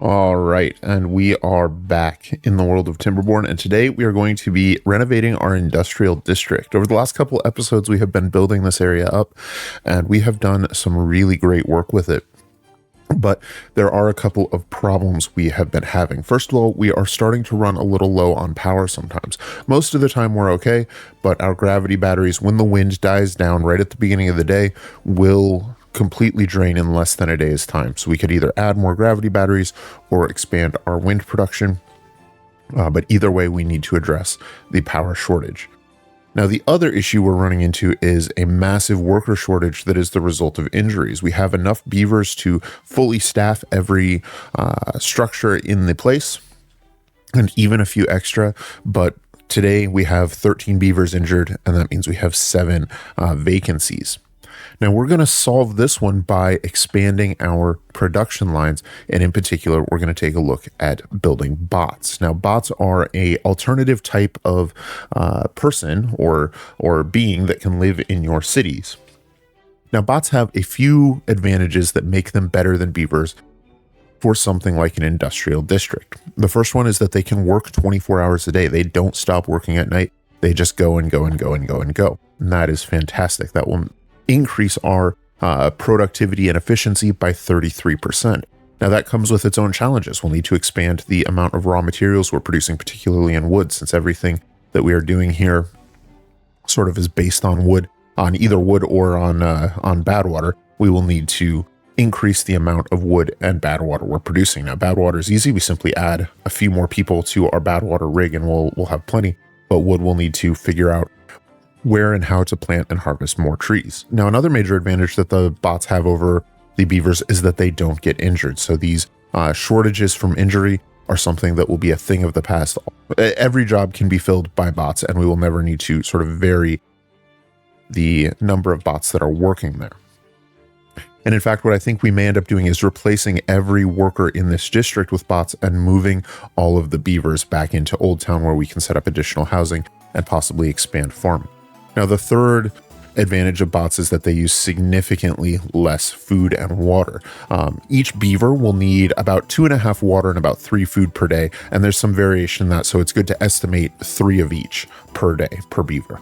All right, and we are back in the world of Timberborn, and today we are going to be renovating our industrial district. Over the last couple episodes, we have been building this area up, and we have done some really great work with it. But there are a couple of problems we have been having. First of all, we are starting to run a little low on power sometimes. Most of the time we're okay, but our gravity batteries, when the wind dies down right at the beginning of the day, will completely drain in less than a day's time. So we could either add more gravity batteries or expand our wind production. But either way, we need to address the power shortage. Now, the other issue we're running into is a massive worker shortage that is the result of injuries. We have enough beavers to fully staff every structure in the place, and even a few extra, but today we have 13 beavers injured, and that means we have 7 vacancies. Now, we're going to solve this one by expanding our production lines, and in particular, we're going to take a look at building bots. Now, bots are a alternative type of person or being that can live in your cities. Now, bots have a few advantages that make them better than beavers for something like an industrial district. The first one is that they can work 24 hours a day. They don't stop working at night. They just go and go and go and go and go. And that is fantastic. That will increase our productivity and efficiency by 33%. Now, that comes with its own challenges. We'll need to expand the amount of raw materials we're producing, particularly in wood, since everything that we are doing here sort of is based on wood, on either wood or on badwater. We will need to increase the amount of wood and badwater we're producing. Now, badwater is easy. We simply add a few more people to our badwater rig and we'll have plenty, but wood we'll need to figure out where and how to plant and harvest more trees. Now, another major advantage that the bots have over the beavers is that they don't get injured. So these shortages from injury are something that will be a thing of the past. Every job can be filled by bots, and we will never need to sort of vary the number of bots that are working there. And in fact, what I think we may end up doing is replacing every worker in this district with bots and moving all of the beavers back into Old Town, where we can set up additional housing and possibly expand farming. Now, the third advantage of bots is that they use significantly less food and water. Each beaver will need about 2.5 water and about 3 food per day, and there's some variation in that, so it's good to estimate 3 of each per day per beaver.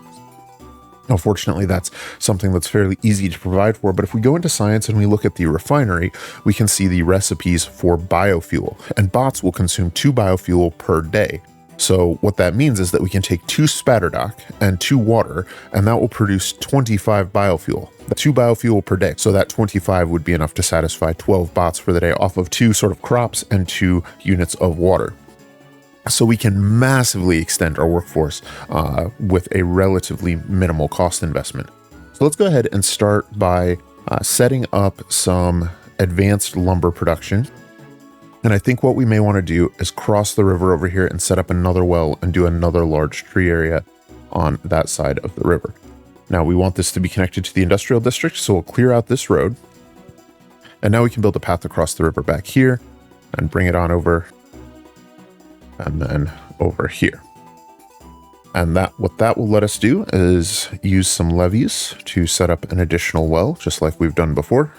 Now, fortunately, that's something that's fairly easy to provide for, but if we go into science and we look at the refinery, we can see the recipes for biofuel, and bots will consume 2 biofuel per day. So what that means is that we can take 2 spatterdock and 2 water, and that will produce 25 biofuel. 2 biofuel per day. So that 25 would be enough to satisfy 12 bots for the day off of 2 sort of crops and 2 units of water. So we can massively extend our workforce with a relatively minimal cost investment. So let's go ahead and start by setting up some advanced lumber production. And I think what we may want to do is cross the river over here and set up another well and do another large tree area on that side of the river. Now, we want this to be connected to the industrial district, so we'll clear out this road. And now we can build a path across the river back here and bring it on over and then over here. And what that will let us do is use some levees to set up an additional well, just like we've done before.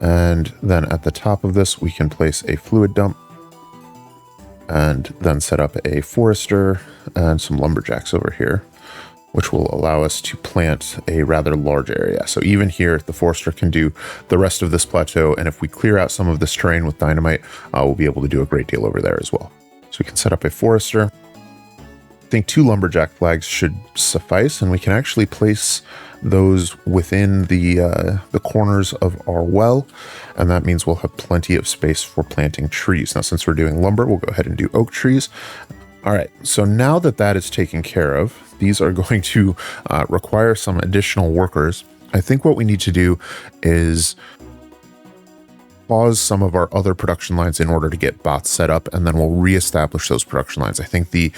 And then at the top of this, we can place a fluid dump and then set up a forester and some lumberjacks over here, which will allow us to plant a rather large area. So even here, the forester can do the rest of this plateau. And if we clear out some of this terrain with dynamite, we'll be able to do a great deal over there as well. So we can set up a forester. I think 2 lumberjack flags should suffice, and we can actually place those within the corners of our well, and that means we'll have plenty of space for planting trees. Now, since we're doing lumber, we'll go ahead and do oak trees. All right, so now that that is taken care of, these are going to require some additional workers. I think what we need to do is pause some of our other production lines in order to get bots set up, and then we'll reestablish those production lines. I think the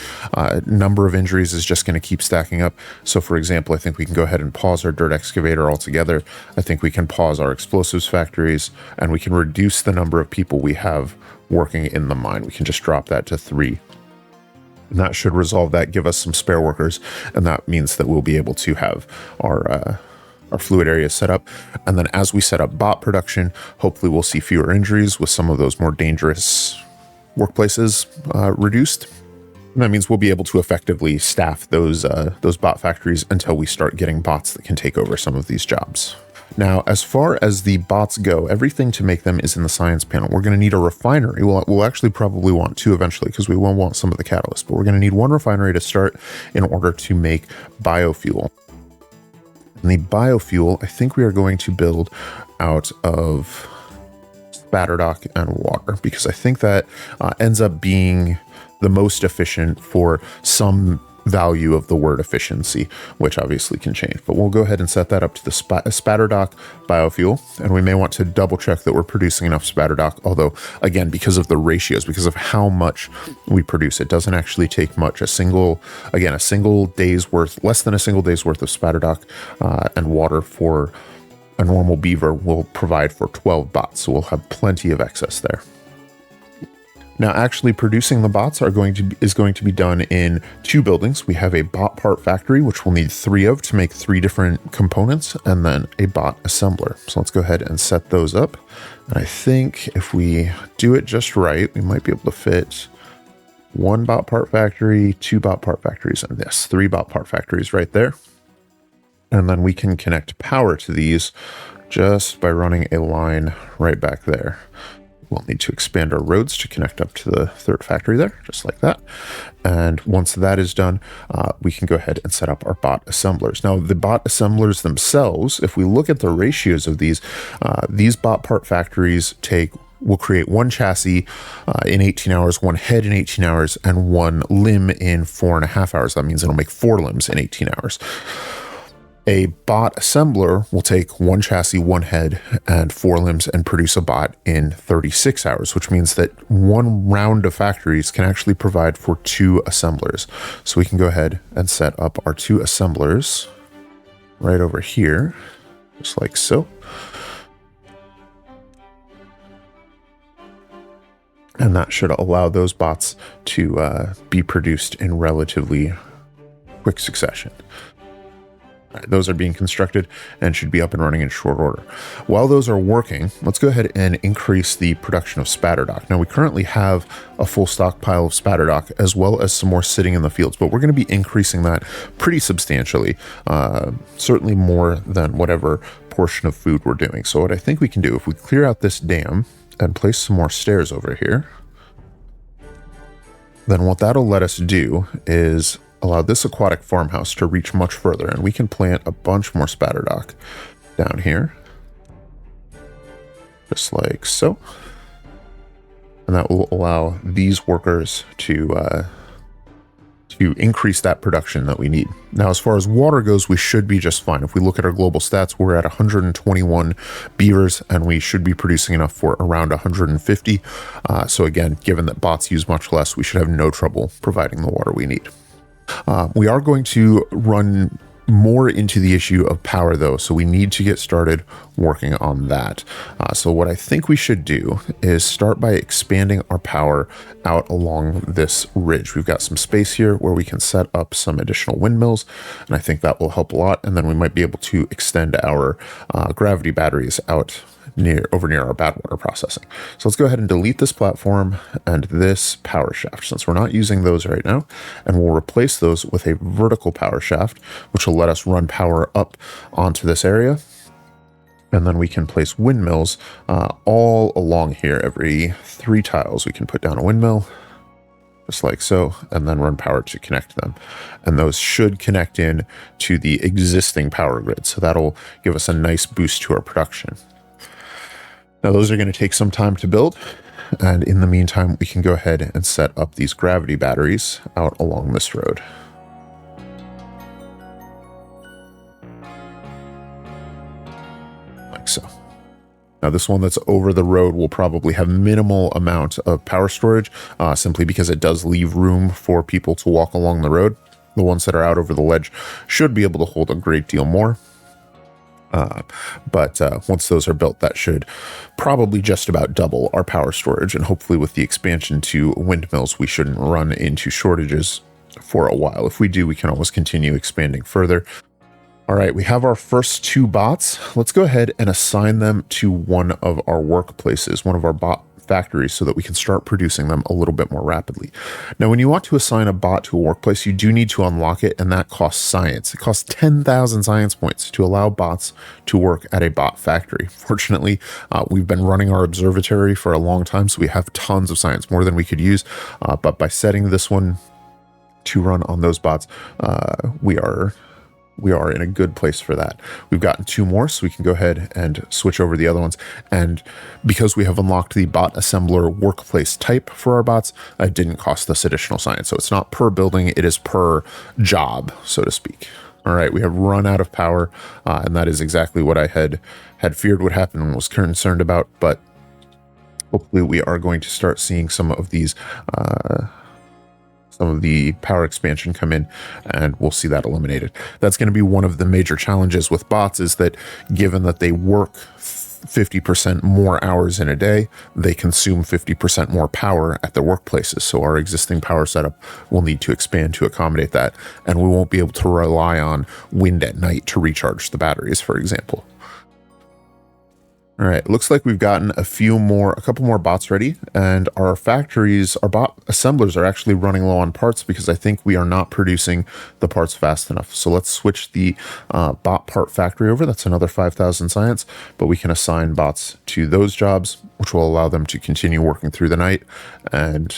number of injuries is just going to keep stacking up. So for example, I think we can go ahead and pause our dirt excavator altogether. I think we can pause our explosives factories, and we can reduce the number of people we have working in the mine. We can just drop that to 3. And that should resolve that, give us some spare workers, and that means that we'll be able to have our our fluid area set up. And then as we set up bot production, hopefully we'll see fewer injuries with some of those more dangerous workplaces reduced. And that means we'll be able to effectively staff those bot factories until we start getting bots that can take over some of these jobs. Now, as far as the bots go, everything to make them is in the science panel. We're going to need a refinery. We'll actually probably want two eventually because we will want some of the catalyst, but we're going to need one refinery to start in order to make biofuel. And the biofuel, I think we are going to build out of spatterdock and water because I think that ends up being the most efficient for some value of the word efficiency, which obviously can change. But we'll go ahead and set that up to the spatterdock biofuel. And we may want to double check that we're producing enough spatterdock. Although, again, because of the ratios, because of how much we produce, it doesn't actually take much. A single day's worth, less than a single day's worth of spatterdock and water for a normal beaver will provide for 12 bots. So we'll have plenty of excess there. Now, actually producing the bots is going to be done in two buildings. We have a bot part factory, which we'll need 3 of to make 3 different components, and then a bot assembler. So let's go ahead and set those up. And I think if we do it just right, we might be able to fit 1 bot part factory, 2 bot part factories, and yes, 3 bot part factories right there. And then we can connect power to these just by running a line right back there. We'll need to expand our roads to connect up to the 3rd factory there, just like that. And once that is done, we can go ahead and set up our bot assemblers. Now, the bot assemblers themselves, if we look at the ratios of these bot part factories will create 1 chassis in 18 hours, 1 head in 18 hours, and 1 limb in 4.5 hours. That means it'll make 4 limbs in 18 hours. A bot assembler will take 1 chassis, 1 head, and 4 limbs and produce a bot in 36 hours, which means that 1 round of factories can actually provide for 2 assemblers. So we can go ahead and set up our 2 assemblers right over here, just like so. And that should allow those bots to be produced in relatively quick succession. Those are being constructed and should be up and running in short order. While those are working, let's go ahead and increase the production of spatterdock. Now, we currently have a full stockpile of spatterdock as well as some more sitting in the fields, but we're going to be increasing that pretty substantially, certainly more than whatever portion of food we're doing. So what I think we can do, if we clear out this dam and place some more stairs over here, then what that'll let us do is allow this aquatic farmhouse to reach much further, and we can plant a bunch more spatterdock down here, just like so. And that will allow these workers to increase that production that we need. Now, as far as water goes, we should be just fine. If we look at our global stats, we're at 121 beavers, and we should be producing enough for around 150. So again, given that bots use much less, we should have no trouble providing the water we need. We are going to run more into the issue of power, though, so we need to get started working on that. So what I think we should do is start by expanding our power out along this ridge. We've got some space here where we can set up some additional windmills, and I think that will help a lot. And then we might be able to extend our gravity batteries out over near our bad water processing. So let's go ahead and delete this platform and this power shaft, since we're not using those right now, and we'll replace those with a vertical power shaft, which will let us run power up onto this area. And then we can place windmills all along here. Every 3 tiles we can put down a windmill, just like so, and then run power to connect them. And those should connect in to the existing power grid, so that'll give us a nice boost to our production. Now, those are going to take some time to build, and in the meantime, we can go ahead and set up these gravity batteries out along this road. Like so. Now, this one that's over the road will probably have minimal amount of power storage, simply because it does leave room for people to walk along the road. The ones that are out over the ledge should be able to hold a great deal more. But once those are built, that should probably just about double our power storage. And hopefully with the expansion to windmills, we shouldn't run into shortages for a while. If we do, we can always continue expanding further. All right, we have our first 2 bots. Let's go ahead and assign them to one of our workplaces, one of our bot factories, so that we can start producing them a little bit more rapidly. Now, when you want to assign a bot to a workplace, you do need to unlock it, and that costs science. It costs 10,000 science points to allow bots to work at a bot factory. Fortunately, we've been running our observatory for a long time, so we have tons of science, more than we could use. But by setting this one to run on those bots, we are in a good place for that. We've gotten 2 more, so we can go ahead and switch over the other ones. And because we have unlocked the bot assembler workplace type for our bots, it didn't cost us additional science. So it's not per building, it is per job, so to speak. All right, we have run out of power, and that is exactly what I had feared would happen and was concerned about. But hopefully we are going to start seeing some of these some of the power expansion come in, and we'll see that eliminated. That's going to be one of the major challenges with bots, is that given that they work 50% more hours in a day, they consume 50% more power at their workplaces. So our existing power setup will need to expand to accommodate that, and we won't be able to rely on wind at night to recharge the batteries, for example. All right, looks like we've gotten a couple more bots ready, and our bot assemblers are actually running low on parts because I think we are not producing the parts fast enough. So let's switch the bot part factory over. That's another 5,000 science, but we can assign bots to those jobs, which will allow them to continue working through the night. And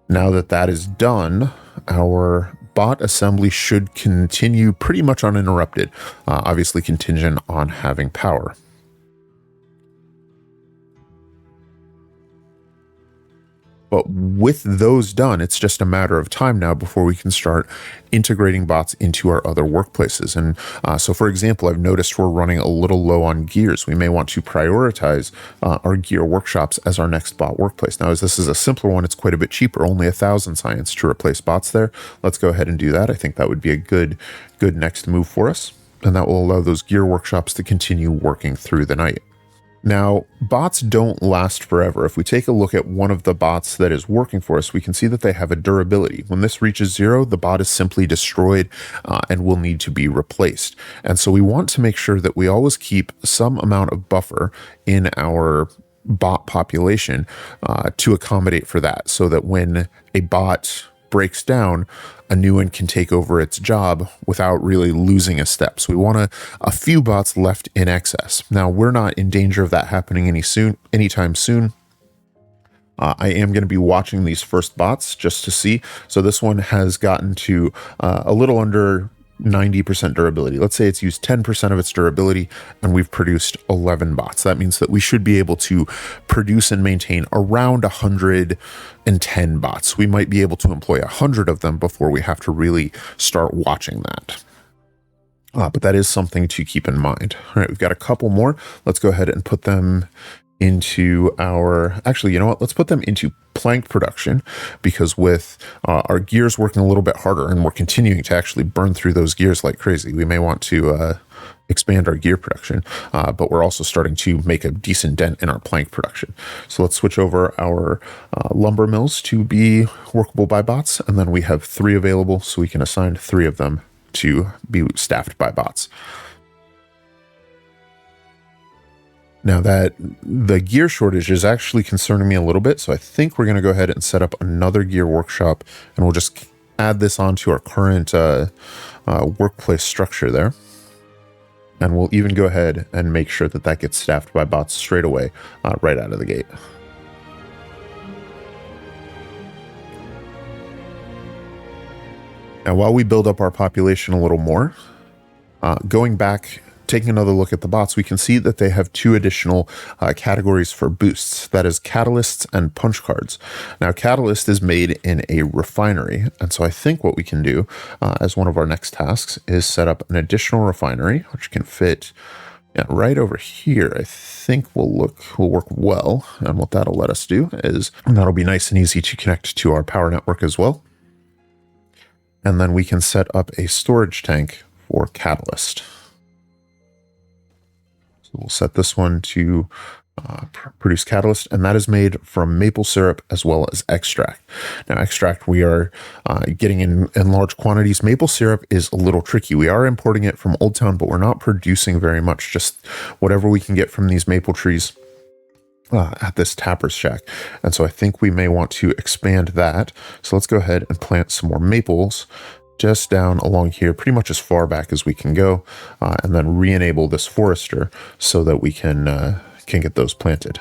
now that that is done, our bot assembly should continue pretty much uninterrupted, obviously contingent on having power. But with those done, it's just a matter of time now before we can start integrating bots into our other workplaces. And so, for example, I've noticed we're running a little low on gears. We may want to prioritize our gear workshops as our next bot workplace. Now, as this is a simpler one, it's quite a bit cheaper, only 1,000 science to replace bots there. Let's go ahead and do that. I think that would be a good next move for us. And that will allow those gear workshops to continue working through the night. Now, bots don't last forever. If we take a look at one of the bots that is working for us, we can see that they have a durability. When this reaches 0, the bot is simply destroyed and will need to be replaced. And so we want to make sure that we always keep some amount of buffer in our bot population to accommodate for that, so that when a bot breaks down, a new one can take over its job without really losing a step. So we want a few bots left in excess. Now, we're not in danger of that happening anytime soon. I am going to be watching these first bots just to see. So this one has gotten to a little under 90% durability. Let's say it's used 10% of its durability, and we've produced 11 bots. That means that we should be able to produce and maintain around 110 bots. We might be able to employ 100 of them before we have to really start watching that. But that is something to keep in mind. All right, we've got a couple more. Let's go ahead and put them into actually, you know what? Let's put them into plank production, because with our gears working a little bit harder, and we're continuing to actually burn through those gears like crazy, we may want to expand our gear production, but we're also starting to make a decent dent in our plank production. So let's switch over our lumber mills to be workable by bots, and then we have 3 available, so we can assign 3 of them to be staffed by bots. Now, that the gear shortage is actually concerning me a little bit, so I think we're going to go ahead and set up another gear workshop, and we'll just add this onto our current workplace structure there. And we'll even go ahead and make sure that that gets staffed by bots straight away, right out of the gate. Now, while we build up our population a little more, going back, taking another look at the bots, we can see that they have 2 additional categories for boosts. That is catalysts and punch cards. Now, catalyst is made in a refinery. And so I think what we can do as one of our next tasks is set up an additional refinery, which can fit right over here. I think will work well. And what that'll let us do is, that'll be nice and easy to connect to our power network as well. And then we can set up a storage tank for catalyst. We'll set this one to produce catalyst, and that is made from maple syrup as well as extract. Now, extract we are getting in large quantities. Maple syrup is a little tricky. We are importing it from Old Town, but we're not producing very much, just whatever we can get from these maple trees at this tapper's shack. And so I think we may want to expand that. So let's go ahead and plant some more maples just down along here, pretty much as far back as we can go, and then re-enable this forester so that we can get those planted.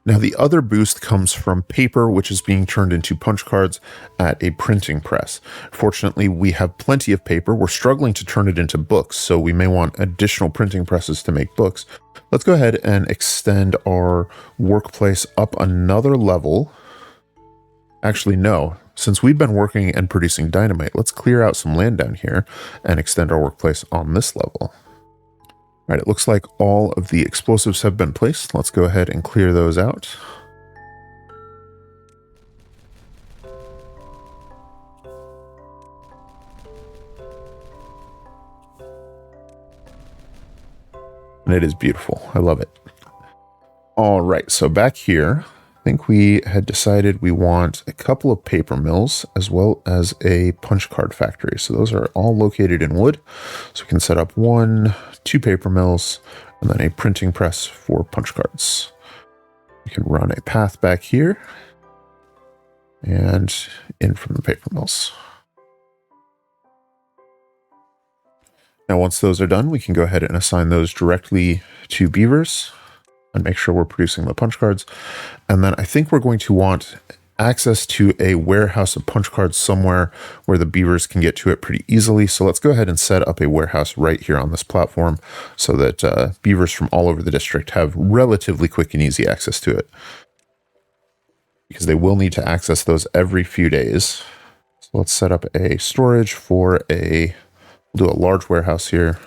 Now, the other boost comes from paper, which is being turned into punch cards at a printing press. Fortunately, we have plenty of paper. We're struggling to turn it into books, so we may want additional printing presses to make books. Let's go ahead and extend our workplace up another level. Actually, no. Since we've been working and producing dynamite, let's clear out some land down here and extend our workplace on this level. All right, it looks like all of the explosives have been placed. Let's go ahead and clear those out. And it is beautiful. I love it. All right, so back here, I think we had decided we want a couple of paper mills as well as a punch card factory. So those are all located in wood. So we can set up 1, 2 paper mills, and then a printing press for punch cards. You can run a path back here and in from the paper mills. Now, once those are done, we can go ahead and assign those directly to beavers and make sure we're producing the punch cards. And then I think we're going to want access to a warehouse of punch cards somewhere where the beavers can get to it pretty easily. So let's go ahead and set up a warehouse right here on this platform so that beavers from all over the district have relatively quick and easy access to it, because they will need to access those every few days. So let's set up a storage for we'll do a large warehouse here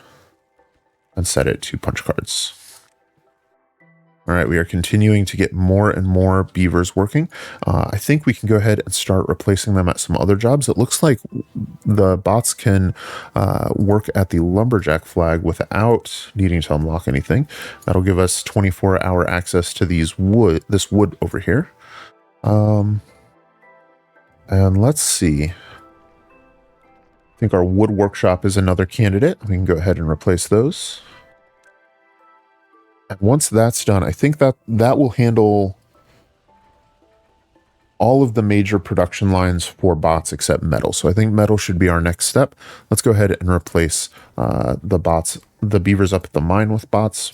and set it to punch cards. All right, we are continuing to get more and more beavers working. I think we can go ahead and start replacing them at some other jobs. It looks like the bots can work at the lumberjack flag without needing to unlock anything. That'll give us 24-hour access to this wood over here. And let's see. I think our wood workshop is another candidate. We can go ahead and replace those. And once that's done, I think that will handle all of the major production lines for bots except metal. So I think metal should be our next step. Let's go ahead and replace the beavers up at the mine with bots.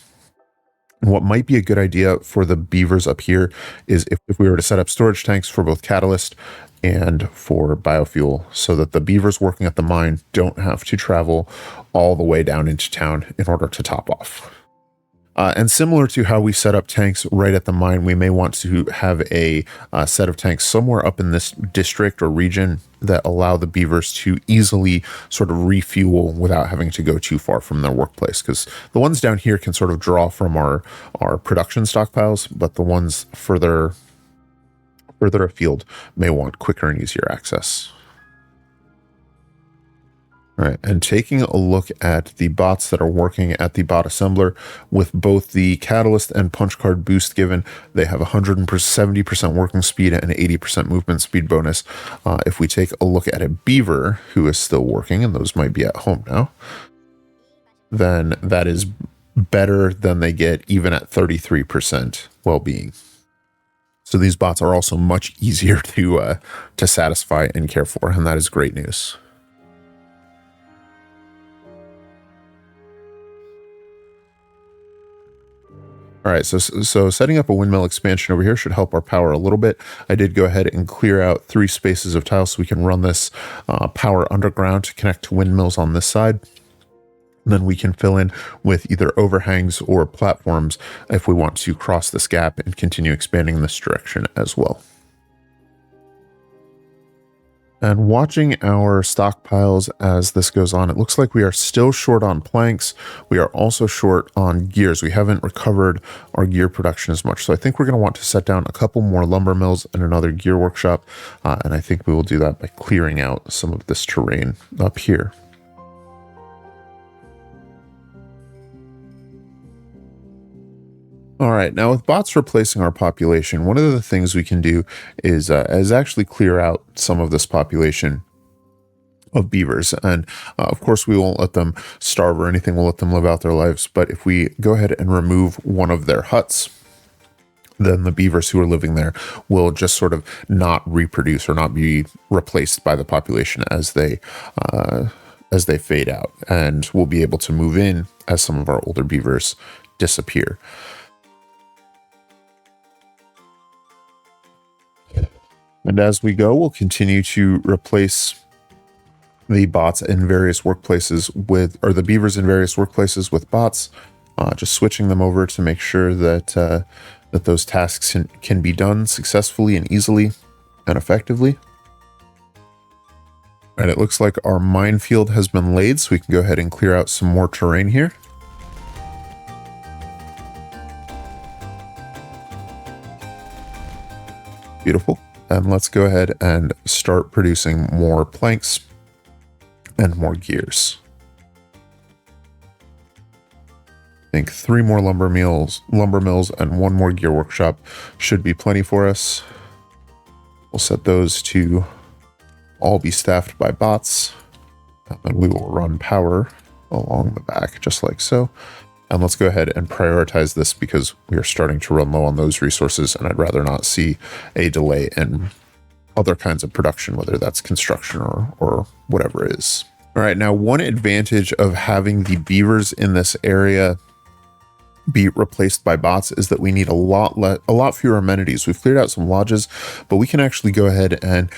And what might be a good idea for the beavers up here is if we were to set up storage tanks for both catalyst and for biofuel, so that the beavers working at the mine don't have to travel all the way down into town in order to top off. And similar to how we set up tanks right at the mine, we may want to have a set of tanks somewhere up in this district or region that allow the beavers to easily sort of refuel without having to go too far from their workplace. Because the ones down here can sort of draw from our production stockpiles, but the ones further afield may want quicker and easier access. All right, and taking a look at the bots that are working at the bot assembler, with both the catalyst and punch card boost given, they have 170% working speed and 80% movement speed bonus. If we take a look at a beaver who is still working, and those might be at home now, then that is better than they get even at 33% well-being. So these bots are also much easier to satisfy and care for, and that is great news. All right, so setting up a windmill expansion over here should help our power a little bit. I did go ahead and clear out 3 spaces of tile so we can run this power underground to connect to windmills on this side. And then we can fill in with either overhangs or platforms if we want to cross this gap and continue expanding in this direction as well. And watching our stockpiles as this goes on, it looks like we are still short on planks. We are also short on gears. We haven't recovered our gear production as much. So I think we're going to want to set down a couple more lumber mills and another gear workshop. And I think we will do that by clearing out some of this terrain up here. All right, now with bots replacing our population, one of the things we can do is actually clear out some of this population of beavers. And of course, we won't let them starve or anything. We'll let them live out their lives. But if we go ahead and remove one of their huts, then the beavers who are living there will just sort of not reproduce or not be replaced by the population as they fade out, and we'll be able to move in as some of our older beavers disappear. And as we go, we'll continue to replace the bots in various workplaces with, or the beavers in various workplaces with bots, just switching them over to make sure that that those tasks can be done successfully and easily and effectively. And it looks like our minefield has been laid, so we can go ahead and clear out some more terrain here. Beautiful. And let's go ahead and start producing more planks and more gears. I think 3 more lumber mills and 1 more gear workshop should be plenty for us. We'll set those to all be staffed by bots, and we will run power along the back just like so. And let's go ahead and prioritize this because we are starting to run low on those resources, and I'd rather not see a delay in other kinds of production, whether that's construction or whatever it is. All right, now one advantage of having the beavers in this area be replaced by bots is that we need a lot fewer amenities. We've cleared out some lodges, but we can actually go ahead and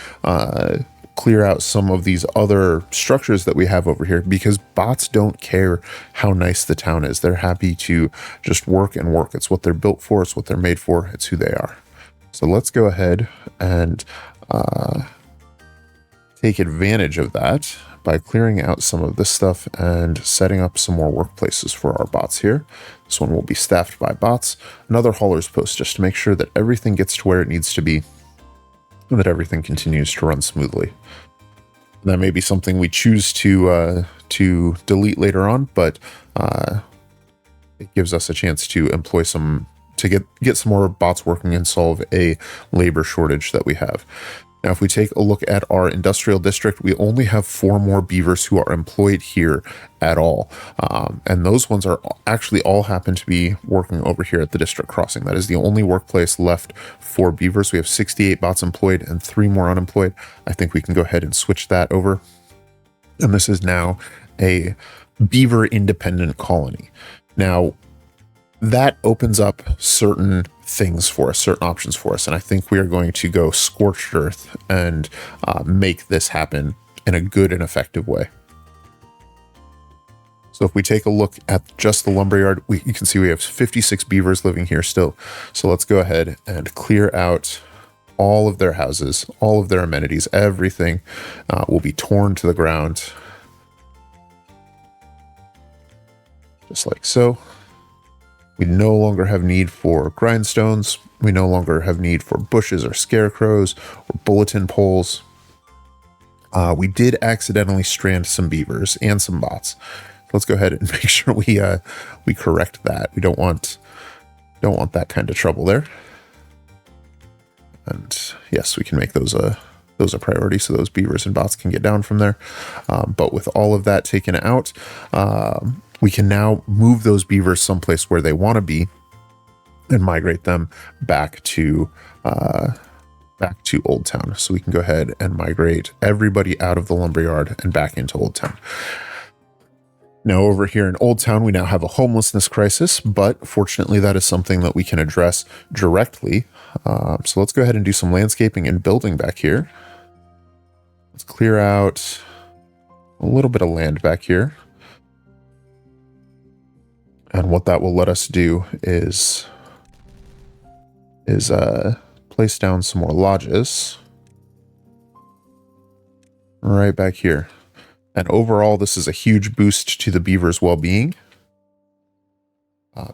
clear out some of these other structures that we have over here, because bots don't care how nice the town is. They're happy to just work and work. It's what they're built for. It's what they're made for. It's who they are. So let's go ahead and take advantage of that by clearing out some of this stuff and setting up some more workplaces for our bots here. This one will be staffed by bots. Another hauler's post, just to make sure that everything gets to where it needs to be and that everything continues to run smoothly. That may be something we choose to delete later on, but it gives us a chance to employ to get some more bots working and solve a labor shortage that we have. Now, if we take a look at our industrial district, we only have 4 more beavers who are employed here at all. And those ones are actually all happen to be working over here at the district crossing. That is the only workplace left for beavers. We have 68 bots employed and 3 more unemployed. I think we can go ahead and switch that over. And this is now a beaver independent colony. Now, that opens up certain things for us, certain options for us. And I think we are going to go scorched earth and make this happen in a good and effective way. So if we take a look at just the lumberyard, you can see we have 56 beavers living here still. So let's go ahead and clear out all of their houses, all of their amenities. Everything will be torn to the ground. Just like so. We no longer have need for grindstones. We no longer have need for bushes or scarecrows or bulletin poles. We did accidentally strand some beavers and some bots. Let's go ahead and make sure we correct that. We don't want that kind of trouble there. And yes, we can make those a priority so those beavers and bots can get down from there. But with all of that taken out, we can now move those beavers someplace where they want to be and migrate them back to Old Town. So we can go ahead and migrate everybody out of the lumberyard and back into Old Town. Now over here in Old Town, we now have a homelessness crisis, but fortunately that is something that we can address directly. So let's go ahead and do some landscaping and building back here. Let's clear out a little bit of land back here. And what that will let us do is place down some more lodges right back here. And overall, this is a huge boost to the beavers' well-being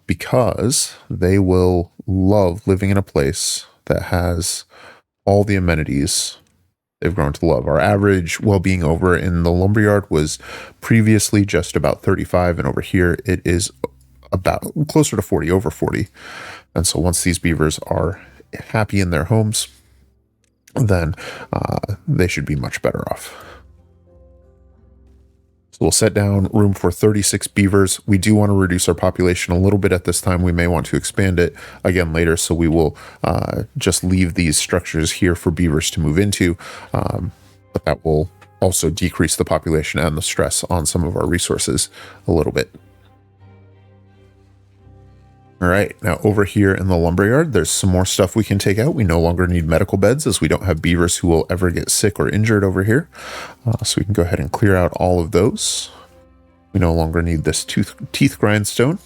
because they will love living in a place that has all the amenities they've grown to love. Our average well-being over in the lumberyard was previously just about 35, and over here it is about closer to 40, over 40. And so once these beavers are happy in their homes, then they should be much better off. So we'll set down room for 36 beavers. We do want to reduce our population a little bit at this time. We may want to expand it again later, so we will just leave these structures here for beavers to move into, but that will also decrease the population and the stress on some of our resources a little bit. All right, now over here in the lumberyard, there's some more stuff we can take out. We no longer need medical beds, as we don't have beavers who will ever get sick or injured over here. So we can go ahead and clear out all of those. We no longer need this teeth grindstone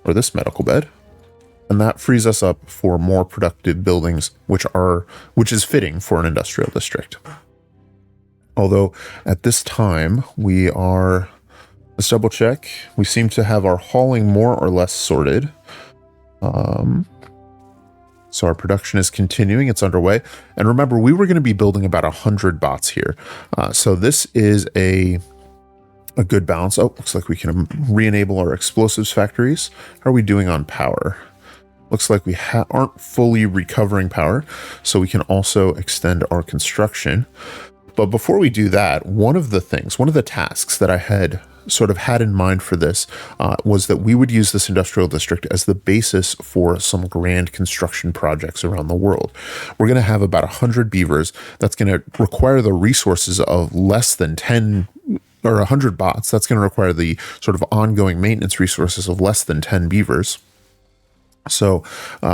or this medical bed. And that frees us up for more productive buildings, which is fitting for an industrial district. Although at this time let's double check. We seem to have our hauling more or less sorted. So our production is continuing. It's underway. And remember, we were going to be building about 100 bots here. So this is a good balance. Oh, looks like we can re-enable our explosives factories. How are we doing on power? Looks like we aren't fully recovering power. So we can also extend our construction. But before we do that, one of the tasks that I had in mind for this was that we would use this industrial district as the basis for some grand construction projects around the world. We're going to have about 100 beavers. That's going to require the resources of less than 10 or 100 bots. That's going to require the sort of ongoing maintenance resources of less than 10 beavers. So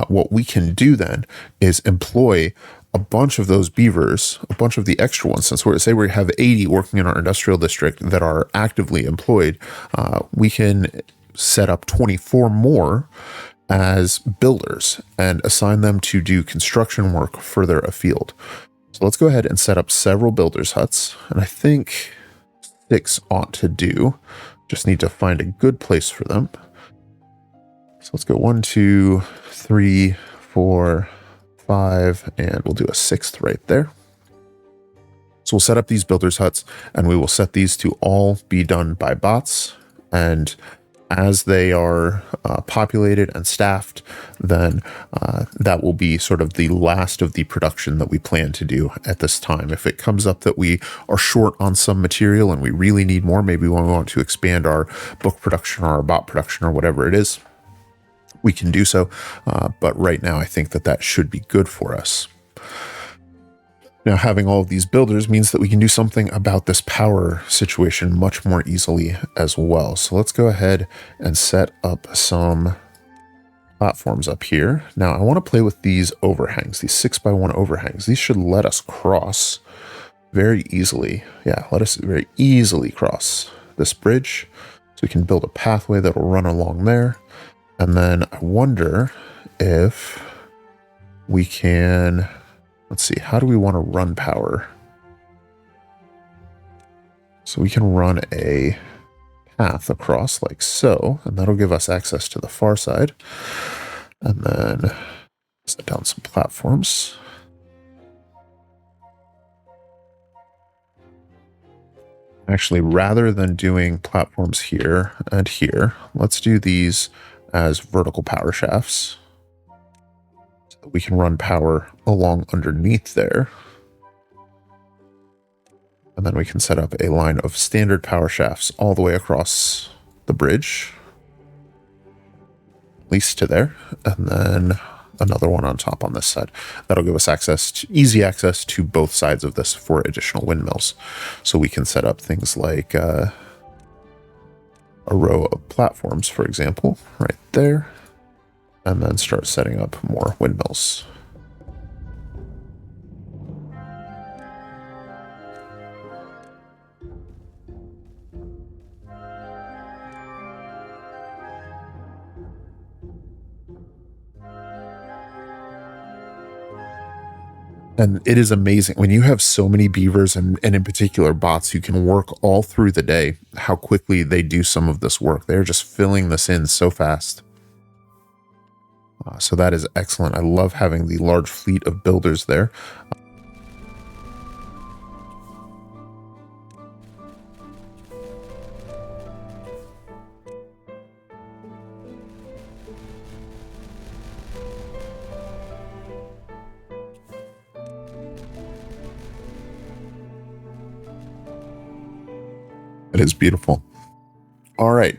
what we can do then is employ a bunch of those beavers, a bunch of the extra ones. Since we have 80 working in our industrial district that are actively employed, we can set up 24 more as builders and assign them to do construction work further afield. So let's go ahead and set up several builders huts. And I think 6 ought to do. Just need to find a good place for them. So let's go 1, 2, 3, 4, 5, and we'll do a 6th right there. So we'll set up these builders huts, and we will set these to all be done by bots. And as they are populated and staffed, then that will be sort of the last of the production that we plan to do at this time. If it comes up that we are short on some material and we really need more, maybe we want to expand our book production or our bot production or whatever it is, we can do so, but right now I think that should be good for us. Now, having all of these builders means that we can do something about this power situation much more easily as well. So let's go ahead and set up some platforms up here. Now, I want to play with these overhangs, these 6x1 overhangs. These should let us cross very easily. Yeah, let us very easily cross this bridge. So we can build a pathway that will run along there. And then I wonder if we can, let's see, how do we want to run power? So we can run a path across like so, and that'll give us access to the far side. And then set down some platforms. Actually, rather than doing platforms here and here, let's do these as vertical power shafts. So that we can run power along underneath there. And then we can set up a line of standard power shafts all the way across the bridge. At least to there. And then another one on top on this side. That'll give us easy access to both sides of this for additional windmills. So we can set up things like a row of platforms, for example, right there, and then start setting up more windmills. And it is amazing when you have so many beavers and in particular bots who can work all through the day, how quickly they do some of this work. They're just filling this in so fast. So that is excellent. I love having the large fleet of builders there. It is beautiful. All right.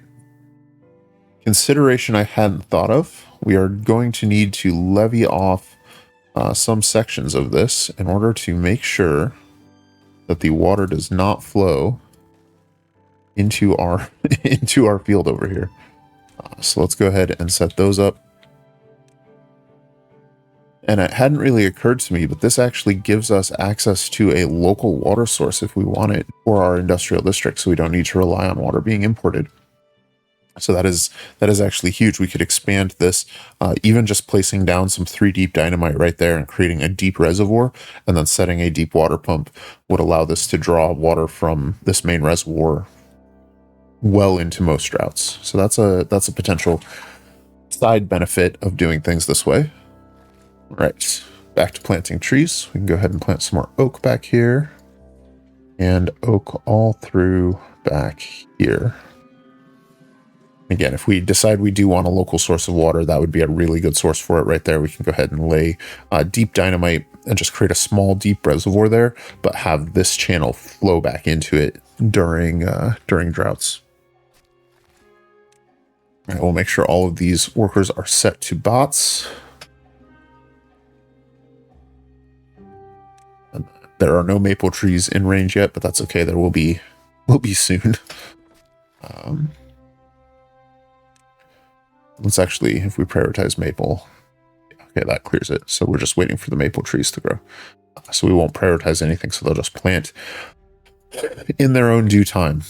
Consideration I hadn't thought of. We are going to need to levy off some sections of this in order to make sure that the water does not flow into our into our field over here. So let's go ahead and set those up. And it hadn't really occurred to me, but this actually gives us access to a local water source if we want it for our industrial district, so we don't need to rely on water being imported. So that is actually huge. We could expand this, even just placing down some 3 deep dynamite right there and creating a deep reservoir, and then setting a deep water pump would allow this to draw water from this main reservoir well into most droughts. So that's a potential side benefit of doing things this way. All right, back to planting trees. We can go ahead and plant some more oak back here, and oak all through back here. Again, if we decide we do want a local source of water, that would be a really good source for it right there. We can go ahead and lay deep dynamite and just create a small deep reservoir there, but have this channel flow back into it during droughts. All right, we'll make sure all of these workers are set to bots. And there are no maple trees in range yet, but that's okay. There will be soon. Let's actually, if we prioritize maple, okay, that clears it. So we're just waiting for the maple trees to grow. So we won't prioritize anything, so they'll just plant in their own due time.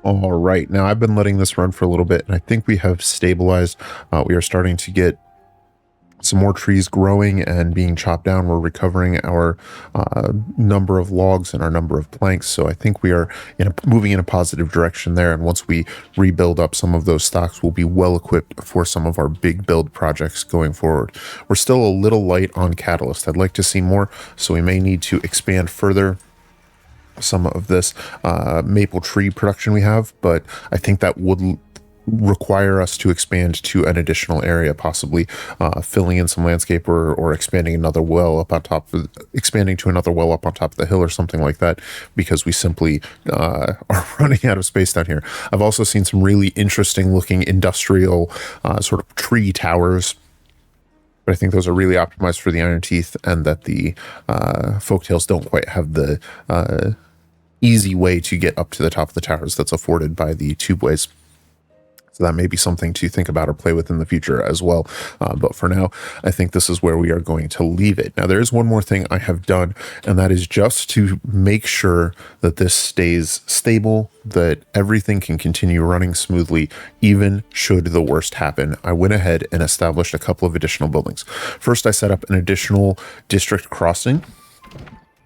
All right, now I've been letting this run for a little bit, and I think we have stabilized. We are starting to get some more trees growing and being chopped down. We're recovering our number of logs and our number of planks. So I think we are moving in a positive direction there. And once we rebuild up some of those stocks, we'll be well equipped for some of our big build projects going forward. We're still a little light on catalyst. I'd like to see more, so we may need to expand further some of this maple tree production we have, but I think that would require us to expand to an additional area, possibly filling in some landscape or expanding another well up on top of, expanding to another well up on top of the hill or something like that, because we simply are running out of space down here. I've also seen some really interesting looking industrial sort of tree towers, but I think those are really optimized for the iron teeth, and that the folktails don't quite have the easy way to get up to the top of the towers that's afforded by the tubeways. So that may be something to think about or play with in the future as well. But for now, I think this is where we are going to leave it. Now, there is one more thing I have done, and that is just to make sure that this stays stable, that everything can continue running smoothly, even should the worst happen. I went ahead and established a couple of additional buildings. First, I set up an additional district crossing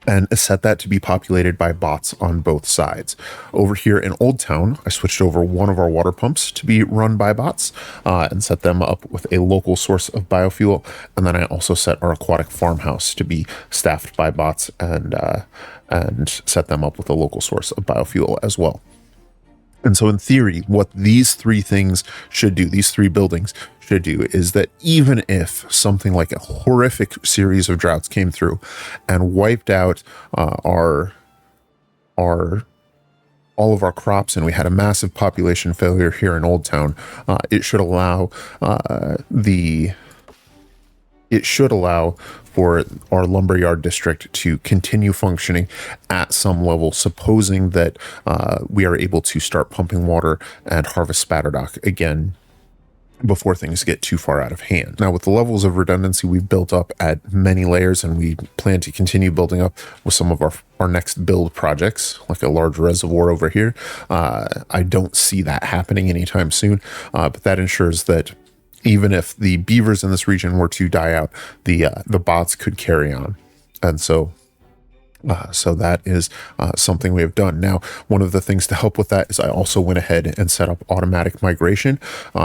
and set that to be populated by bots on both sides. Over here in Old Town, I switched over one of our water pumps to be run by bots and set them up with a local source of biofuel. And then I also set our aquatic farmhouse to be staffed by bots and set them up with a local source of biofuel as well. And so in theory, what these three things should do, these three buildings should do, is that even if something like a horrific series of droughts came through and wiped out all of our crops, and we had a massive population failure here in Old Town, it should allow for our lumberyard district to continue functioning at some level, supposing that we are able to start pumping water and harvest spatterdock again before things get too far out of hand. Now, with the levels of redundancy we've built up at many layers, and we plan to continue building up with some of our next build projects, like a large reservoir over here, I don't see that happening anytime soon, but that ensures that even if the beavers in this region were to die out, the bots could carry on. And so that is something we have done. Now, one of the things to help with that is I also went ahead and set up automatic migration.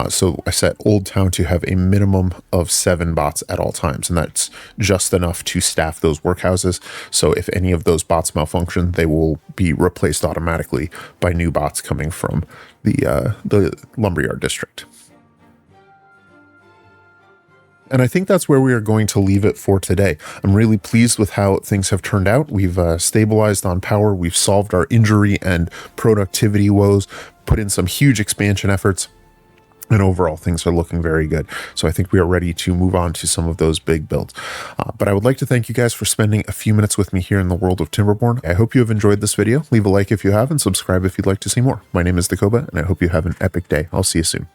So I set Old Town to have a minimum of 7 bots at all times, and that's just enough to staff those workhouses. So if any of those bots malfunction, they will be replaced automatically by new bots coming from the lumberyard district. And I think that's where we are going to leave it for today. I'm really pleased with how things have turned out. We've stabilized on power. We've solved our injury and productivity woes, put in some huge expansion efforts. And overall, things are looking very good. So I think we are ready to move on to some of those big builds. But I would like to thank you guys for spending a few minutes with me here in the world of Timberborn. I hope you have enjoyed this video. Leave a like if you have and subscribe if you'd like to see more. My name is Takeover, and I hope you have an epic day. I'll see you soon.